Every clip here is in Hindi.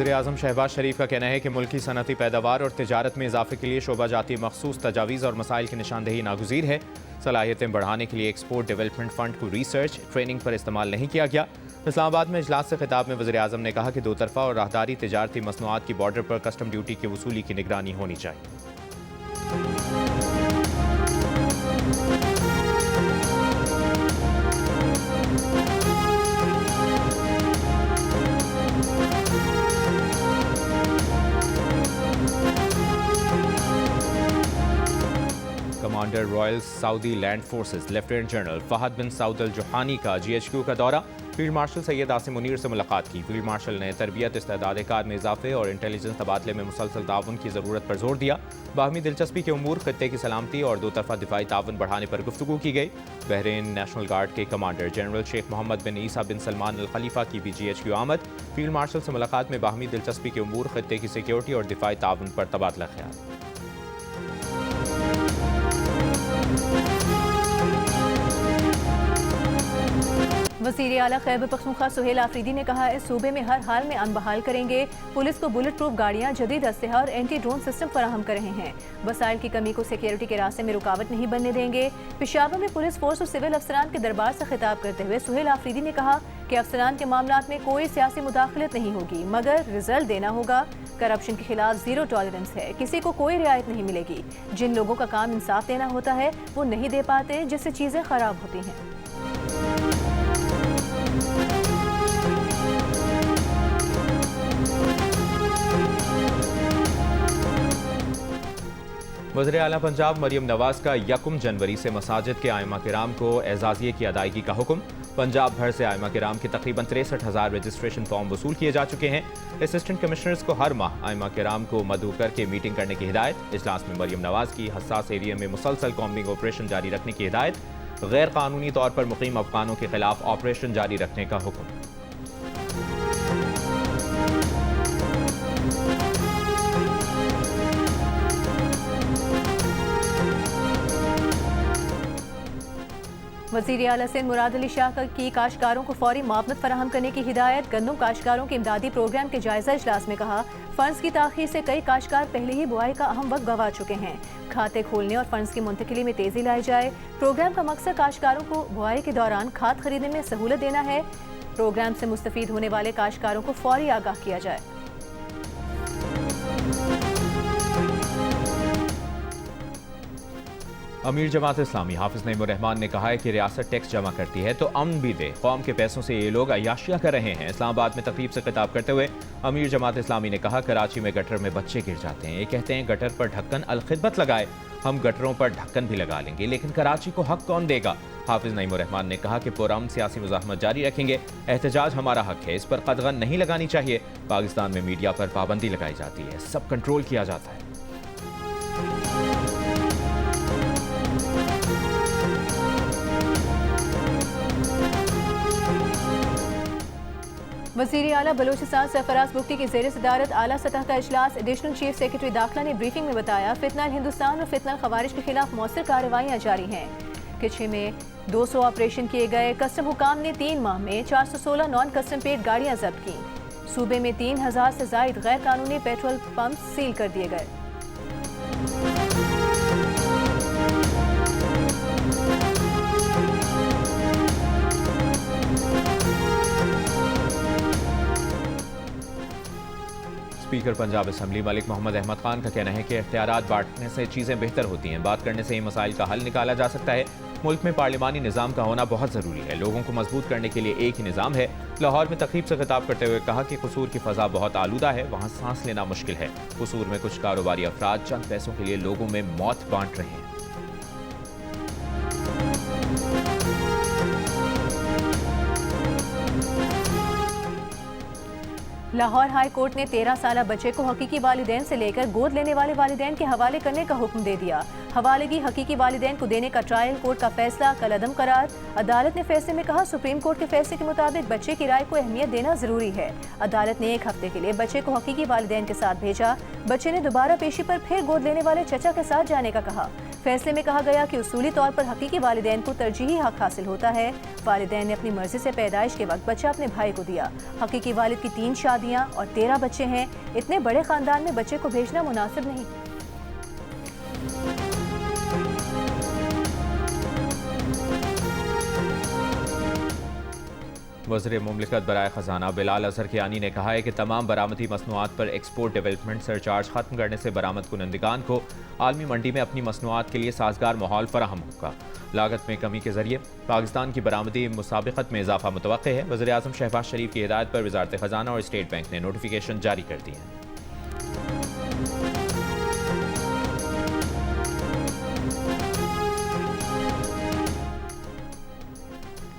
वज़ीर-ए-आज़म शहबाज शरीफ का कहना है कि मुल्क की सनअती पैदावार और तिजारत में इजाफे के लिए शोबा जाती मखसूस तजावीज़ और मसाइल की निशानदेही नागुज़ीर है। सलाहियतें बढ़ाने के लिए एक्सपोर्ट डेवलपमेंट फ़ंड को रिसर्च ट्रेनिंग पर इस्तेमाल नहीं किया गया। इस्लामाबाद में इजलास से खिताब में वज़ीर-ए-आज़म ने कहा कि दो तरफ़ा और राहदारी तिजारती मसनूआत की बॉर्डर पर कस्टम ड्यूटी की वसूली की निगरानी होनी चाहिए। Commander royal Saudi land forces lieutenant general Fahd bin Saud al Juhani का GHQ का दौरा। फील्ड मार्शल सैयद आसिम मुनीर से मुलाकात की। फील्ड मार्शल ने तरबियत, इस्तेदाद कार में इजाफे और इंटेलिजेंस तबादले में मुसलसल ताउन की ज़रूरत पर जोर दिया। बाहमी दिलचस्पी के उमूर, खत्ते की सलामती और दो तरफा दिफाई ताउन बढ़ाने पर गुफ्तगू की गई। बहरीन नेशनल गार्ड के कमांडर जनरल शेख मोहम्मद बिन ईसा बिन सलमान अल खलीफा की भी GHQ आमद। फील्ड मार्शल से मुलाकात में बाहमी दिलचस्पी के उमूर, खत्ते की सिक्योरिटी और दिफाई ताउन पर तबादला ख्याल। वज़ीर आला खैबर पख्तूनख्वा सुहेल आफरीदी ने कहा है, सूबे में हर हाल में अमन बहाल करेंगे। पुलिस को बुलेट प्रूफ गाड़ियाँ, जदीद असलहा और एंटी ड्रोन सिस्टम फराहम कर रहे हैं। वसाइल की कमी को सिक्योरिटी के रास्ते में रुकावट नहीं बनने देंगे। पेशावर में पुलिस फोर्स और सिविल अफसरान के दरबार से खिताब करते हुए सुहेल आफरीदी ने कहा कि अफसरान के मामलात में कोई सियासी मुदाखलत नहीं होगी, मगर रिजल्ट देना होगा। करप्शन के खिलाफ जीरो टॉलरेंस है, किसी को कोई रियायत नहीं मिलेगी। जिन लोगों का काम इंसाफ देना होता है वो नहीं दे पाते, जिससे चीज़ें खराब होती हैं। वज़ीर आला पंजाब मरियम नवाज का 1 जनवरी से मसाजिद के आइमा किराम को एजाज़िये की अदायगी का हुक्म। पंजाब भर से आइमा किराम के तकरीबन 63,000 रजिस्ट्रेशन फॉर्म वसूल किए जा चुके हैं। असिस्टेंट कमिश्नर्स को हर माह आइमा किराम को मदऊ करके मीटिंग करने की हिदायत। इजलास में मरियम नवाज की हसास एरिया में मुसलसल कॉम्बिंग ऑपरेशन जारी रखने की हिदायत। गैर कानूनी तौर पर मुकीम अफगानों के खिलाफ ऑपरेशन जारी रखने का हुक्म। वज़ीर आला सिंध मुराद अली शाह की काश्तकारों को फौरी मुआवनत फराहम करने की हिदायत। गंदम काश्तकारों के इमदादी प्रोग्राम के जायजा इजलास में कहा, फंड्स की ताखीर से कई काश्तकार पहले ही बुआई का अहम वक्त गंवा चुके हैं। खाते खोलने और फंड्स की मुंतकिली में तेजी लाई जाए। प्रोग्राम का मकसद काश्तकारों को बुआई के दौरान खाद खरीदने में सहूलत देना है। प्रोग्राम से मुस्तफीद होने वाले काश्तकारों को फौरी आगाह किया जाए। अमीर जमात इस्लामी हाफिज नईमुर रहमान ने कहा है कि रियासत टैक्स जमा करती है तो अमन भी दे। कौम के पैसों से ये लोग अय्याशियां कर रहे हैं। इस्लामाबाद में तकरीब से खिताब करते हुए अमीर जमात इस्लामी ने कहा, कराची में गटर में बच्चे गिर जाते हैं। ये कहते हैं गटर पर ढक्कन अलखिदमत लगाए। हम गटरों पर ढक्कन भी लगा लेंगे, लेकिन कराची को हक कौन देगा। हाफिज नईमुर रहमान ने कहा कि पुरअमन सियासी मुज़ाहमत जारी रखेंगे। एहतजाज हमारा हक है, इस पर कदगन नहीं लगानी चाहिए। पाकिस्तान में मीडिया पर पाबंदी लगाई जाती है, सब कंट्रोल किया जाता है। वज़ीर आला बलोचिस्तान सरफराज बुगटी की ज़ेर सदारत आला सतह का इजलास। एडिशनल चीफ सेक्रेटरी दाखिला ने ब्रीफिंग में बताया, फितनल हिंदुस्तान और फितनल खवारिज के खिलाफ मौसर कार्रवाइयाँ जारी हैं। किचे में 200 ऑपरेशन किए गए। कस्टम हुकाम ने 3 माह में 416 नॉन कस्टम पेड गाड़ियाँ जब्त की। सूबे में 3000 से जायद गैर कानूनी पेट्रोल पंप सील कर दिए गए। स्पीकर पंजाब असम्बली मलिक मोहम्मद अहमद खान का कहना है कि इख्तियारात बांटने से चीज़ें बेहतर होती हैं। बात करने से ही मसाइल का हल निकाला जा सकता है। मुल्क में पार्लिमानी निज़ाम का होना बहुत ज़रूरी है। लोगों को मजबूत करने के लिए एक ही निज़ाम है। लाहौर में तकरीब से खिताब करते हुए कहा कि कसूर की फ़ज़ा बहुत आलूदा है, वहाँ सांस लेना मुश्किल है। कसूर में कुछ कारोबारी अफराद चंद पैसों के लिए लोगों में मौत बांट रहे हैं। लाहौर हाई कोर्ट ने 13 साला बच्चे को हकीकी वालिदैन से लेकर गोद लेने वाले वालिदैन के हवाले करने का हुक्म दे दिया। हवालेगी हकीकी वालिदैन को देने का ट्रायल कोर्ट का फैसला कल अदम करार। अदालत ने फैसले में कहा, सुप्रीम कोर्ट के फैसले के मुताबिक बच्चे की राय को अहमियत देना जरूरी है। अदालत ने 1 हफ्ते के लिए बच्चे को हकीकी वालिदैन के साथ भेजा। बच्चे ने दोबारा पेशी पर फिर गोद लेने वाले चचा के साथ जाने का कहा। फैसले में कहा गया कि उसूली तौर पर हकीकी वालिदैन को तरजीही हक हासिल होता है। वालिदैन ने अपनी मर्जी से पैदाइश के वक्त बच्चा अपने भाई को दिया। हकीकी वालिद की 3 शादियां और 13 बच्चे हैं। इतने बड़े खानदान में बच्चे को भेजना मुनासिब नहीं। वज़ीर मुमलिकत बराए ख़जाना बिलाल अज़हर कियानी ने कहा है कि तमाम बरामदी मसनूआत पर एक्सपोर्ट डेवलपमेंट सरचार्ज खत्म करने से बरामद कुनंदगान को आलमी मंडी में अपनी मसनूआत के लिए साजगार माहौल फराहम होगा। लागत में कमी के जरिए पाकिस्तान की बरामदी मुसाबिकत में इजाफा मुतवक्के है। वज़ीर आज़म शहबाज शरीफ की हिदायत पर वज़ारत ख़जाना और स्टेट बैंक ने नोटिफिकेशन जारी कर दी है।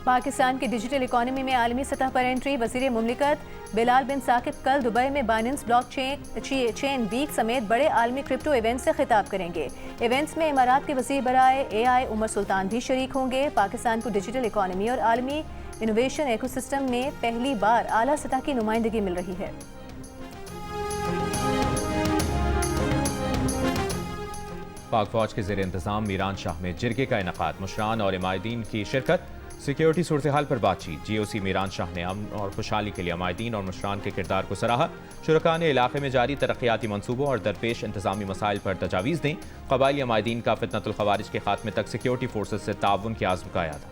पाकिस्तान की डिजिटल इकॉनमी में आलमी सतह पर एंट्री। वज़ीर मुमलिकत बिलाल बिन साकिब कल दुबई में बाइनेंस ब्लॉकचेन वीक समेत बड़े आलमी क्रिप्टो इवेंट्स से खिताब करेंगे। इवेंट्स में इमारात के वज़ीर बराए AI उमर सुल्तान भी शरीक होंगे। पाकिस्तान को डिजिटल इकॉनमी और आलमी इनोवेशन इकोसिस्टम में पहली बार आला सतह की नुमाइंदगी मिल रही है। पाक फौज के ज़ेर इंतज़ाम मीरान शाह में जिरगे का इनकाद, मुशरान और इमायदीन की शिरकत। सिक्योरिटी सूरत हाल पर बातचीत। GOC मीरान शाह ने अमन और खुशहाली के लिए अमायदीन और मुशरान के किरदार को सराहा। शुरका ने इलाके में जारी तरक्याती मनसूबों और दरपेश इंतजामी मसाइल पर तजावीज़ दी। कबायली अमायदीन का फितनतुल खवारिज के खात्मे तक सिक्योरिटी फोर्सेज से ताउन के आज़म का था।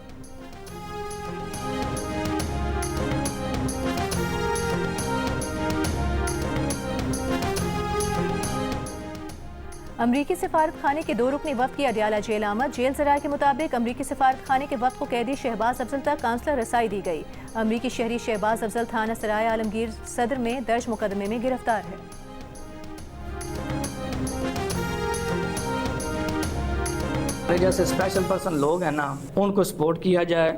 अमरीकी सिफारत खाने के 2 रुकनी वफ्द की अडियाला जेल आमद। जेल जराये के मुताबिक अमरीकी सिफारत खाने के वफ्द को कैदी शहबाज अफजल तक काउंसलर रसाई दी गई। अमरीकी शहरी शहबाज अफजल थाना सराय आलमगीर सदर में दर्ज मुकदमे में गिरफ्तार है। जैसे स्पेशल पर्सन लोग हैं ना, उनको सपोर्ट किया जाए,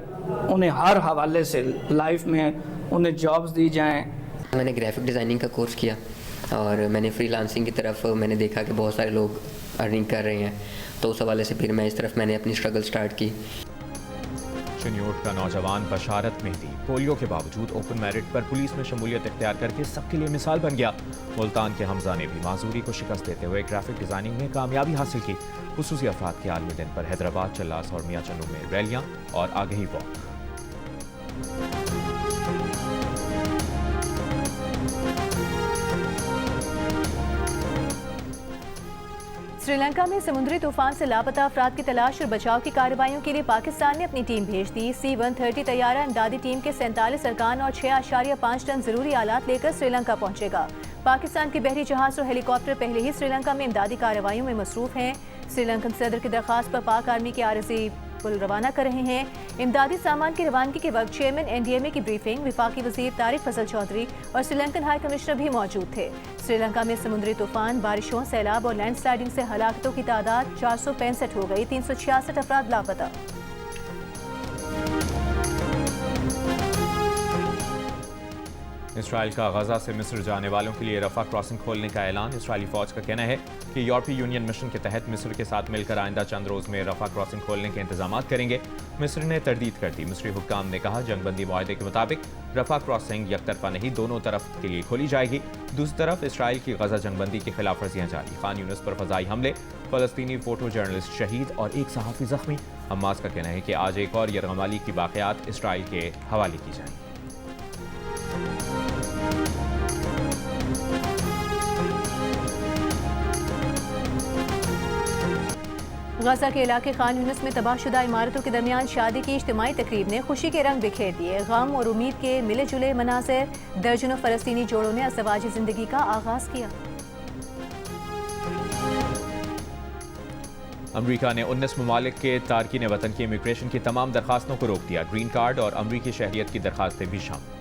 उन्हें हर हवाले से लाइफ में उन्हें जॉब्स दी जाएं। मैंने ग्राफिक डिज़ाइनिंग का कोर्स किया और मैंने फ्रीलांसिंग की तरफ मैंने देखा कि बहुत सारे लोग अर्निंग कर रहे हैं, तो उस हवाले से फिर मैं इस तरफ मैंने अपनी स्ट्रगल स्टार्ट की। चिन्योट का नौजवान बशारत मेहदी पोलियो के बावजूद ओपन मेरिट पर पुलिस में शमूलियत इख्तियार करके सबके लिए मिसाल बन गया। मुल्तान के हमजा ने भी माजूरी को शिकस्त देते हुए ग्राफिक डिज़ाइनिंग में कामयाबी हासिल की। खुसूसी अफराद के आलमी दिन पर हैदराबाद, चल्लास और मियां चन्नू में रैलियाँ और आगही वॉक। श्रीलंका में समुद्री तूफान से लापता अफराद की तलाश और बचाव की कार्रवाइयों के लिए पाकिस्तान ने अपनी टीम भेज दी। C-130 तैयारा इमदादी टीम के 47 अरकान और 6.5 टन जरूरी आलात लेकर श्रीलंका पहुंचेगा। पाकिस्तान के बहरी जहाज और हेलीकॉप्टर पहले ही श्रीलंका में इमदादी कार्रवाइयों में मसरूफ हैं। श्रीलंकन सदर की दरख्वास्त पर पाक आर्मी के आरजी पुल रवाना कर रहे हैं। इमदादी सामान की रवानगी के वक्त चेयरमैन NDMA की ब्रीफिंग, विफाकी वजीर तारिक फजल चौधरी और श्रीलंकन हाई कमिश्नर भी मौजूद थे। श्रीलंका में समुद्री तूफान, बारिशों, सैलाब और लैंडस्लाइडिंग से हलाकतों की तादाद 465 हो गई। 366 अफराद लापता। इसराइल का गजा से मिस्र जाने वालों के लिए रफा क्रॉसिंग खोलने का ऐलान। इसराइली फौज का कहना है कि यूरोपीय यूनियन मिशन के तहत मिस्र के साथ मिलकर आइंदा चंद रोज में रफा क्रॉसिंग खोलने के इंतजाम करेंगे। मिस्र ने तरदीद कर दी। मिस्री हुक्काम ने कहा जंगबंदी मुआहदे के मुताबिक रफा क्रॉसिंग यकतरफा नहीं, दोनों तरफ के लिए खोली जाएगी। दूसरी तरफ इसराइल की गजा जंगबंदी की खिलाफ वर्जियां जारी। खान यूनिस पर फजाई हमले, फलस्तीनी फोटो जर्नलिस्ट शहीद और एक सहाफ़ी जख्मी। हमास का कहना है कि आज एक और यरगमाली की वाक़यात इसराइल के हवाले की जाएंगी। गजा के इलाके खान यूनिस में तबाहशुदा इमारतों के दरमियान शादी की इज्तिमाई तकरीब ने खुशी के रंग बिखेर दिए। गम और उम्मीद के मिले जुले मनाज़िर। दर्जनों फ़लस्तीनी जोड़ों ने अज़वाजी ज़िंदगी का आगाज़ किया। अमरीका ने 19 ममालिक के तारकीन वतन की इमिग्रेशन की तमाम दरखास्तों को रोक दिया। ग्रीन कार्ड और अमरीकी शहरियत की दरखास्तें भी शामिल।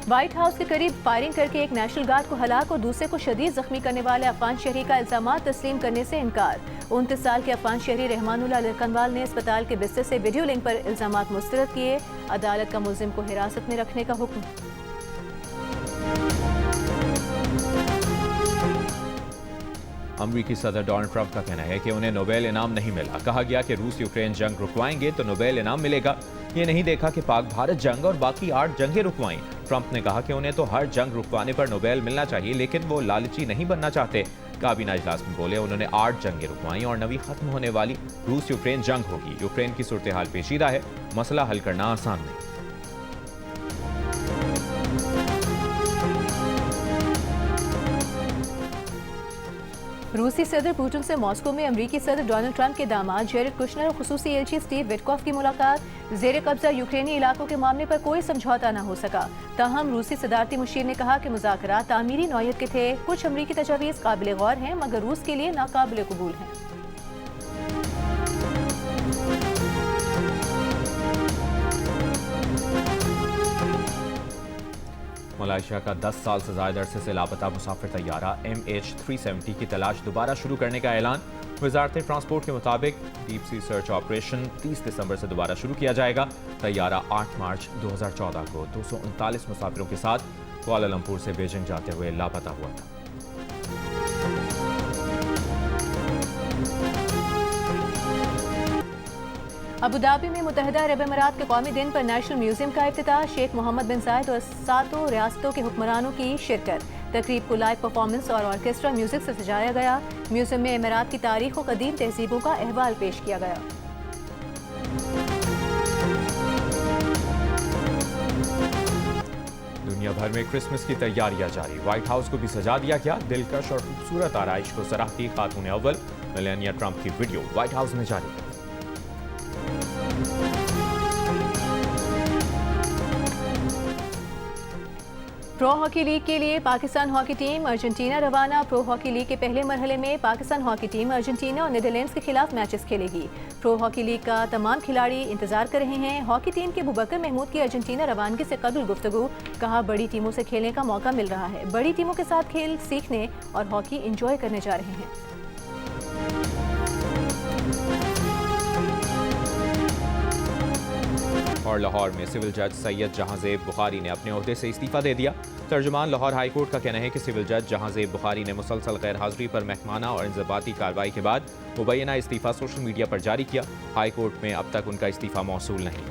व्हाइट हाउस के करीब फायरिंग करके एक नेशनल गार्ड को हलाक और दूसरे को शदीद जख्मी करने वाले अफगान शहरी का इल्जाम तस्लीम करने से इनकार। 29 साल के अफगान शहरी रहमानुल्लाह लरकनवाल ने अस्पताल के बिस्तर से वीडियो लिंक पर इल्जाम मुस्तरद किए। अदालत का मुल्जिम को हिरासत में रखने का हुक्म। अमरीकी सदर डोनाल्ड ट्रंप का कहना है कि उन्हें नोबेल इनाम नहीं मिला। कहा गया कि रूस यूक्रेन जंग रुकवाएंगे तो नोबेल इनाम मिलेगा। ये नहीं देखा कि पाक भारत जंग और बाकी 8 जंगें रुकवाएं। ट्रंप ने कहा कि उन्हें तो हर जंग रुकवाने पर नोबेल मिलना चाहिए, लेकिन वो लालची नहीं बनना चाहते। काबीना इजलास में बोले उन्होंने 8 जंगें रुकवाई और नवी खत्म होने वाली रूस यूक्रेन जंग होगी। यूक्रेन की सूरत हाल पेचीदा है, मसला हल करना आसान नहीं। रूसी सदर पुतिन से मॉस्को में अमरीकी सदर डोनाल्ड ट्रंप के दामाद जेरेड कुशनर और खुसूसी एलची स्टीव विटकॉफ की मुलाकात। जेर कब्जा यूक्रेनी इलाकों के मामले पर कोई समझौता न हो सका। ताहम रूसी सदारती मुशीर ने कहा कि मुज़ाकरात तामीरी नौयत के थे। कुछ अमरीकी तजावीज़ काबिल गौर हैं मगर रूस के लिए नाकाबिल कबूल हैं। मलेशिया का 10 साल से ज्यादा अरसे से लापता मुसाफिर तैयारा MH370 की तलाश दोबारा शुरू करने का ऐलान। वजारत ट्रांसपोर्ट के मुताबिक डीप सी सर्च ऑपरेशन 30 दिसंबर से दोबारा शुरू किया जाएगा। तैयारा 8 मार्च 2014 को 239 मुसाफिरों के साथ कुआलालंपुर से बीजिंग जाते हुए लापता हुआ था। अबू धाबी में मुत्तहिदा अरब अमीरात के कौमी दिन पर नेशनल म्यूजियम का इफ्तिताह। शेख मोहम्मद बिन जायद और 7 रियासतों के हुक्मरानों की शिरकत। तकरीब को लाइव परफॉर्मेंस और ऑर्केस्ट्रा म्यूजिक से सजाया गया। म्यूजियम में अमीरात की तारीख और कदीम तहजीबों का अहवाल पेश किया गया। दुनिया भर में क्रिसमस की तैयारियां जारी। व्हाइट हाउस को भी सजा दिया गया। दिलकश और खूबसूरत आराइश को सराहती खातून अव्वल मेलानिया ट्रंप की वीडियो व्हाइट हाउस में जारी। प्रो हॉकी लीग के लिए पाकिस्तान हॉकी टीम अर्जेंटीना रवाना। प्रो हॉकी लीग के पहले मरहले में पाकिस्तान हॉकी टीम अर्जेंटीना और नीदरलैंड्स के खिलाफ मैचेस खेलेगी। प्रो हॉकी लीग का तमाम खिलाड़ी इंतजार कर रहे हैं। हॉकी टीम के अबूबकर महमूद की अर्जेंटीना रवानगी से कबल गुफ्तगू। कहा बड़ी टीमों से खेलने का मौका मिल रहा है। बड़ी टीमों के साथ खेल सीखने और हॉकी इंजॉय करने जा रहे हैं। और लाहौर में सिविल जज सैयद जहांजेब बुखारी ने अपने ओहदे से इस्तीफा दे दिया। तर्जुमान लाहौर हाई कोर्ट का कहना है कि सिविल जज जहांजेब बुखारी ने मुसलसल गैर हाजिरी पर महकमाना और इंजबाती कार्रवाई के बाद मुबैना इस्तीफा सोशल मीडिया पर जारी किया। हाई कोर्ट में अब तक उनका इस्तीफा मौसूल नहीं।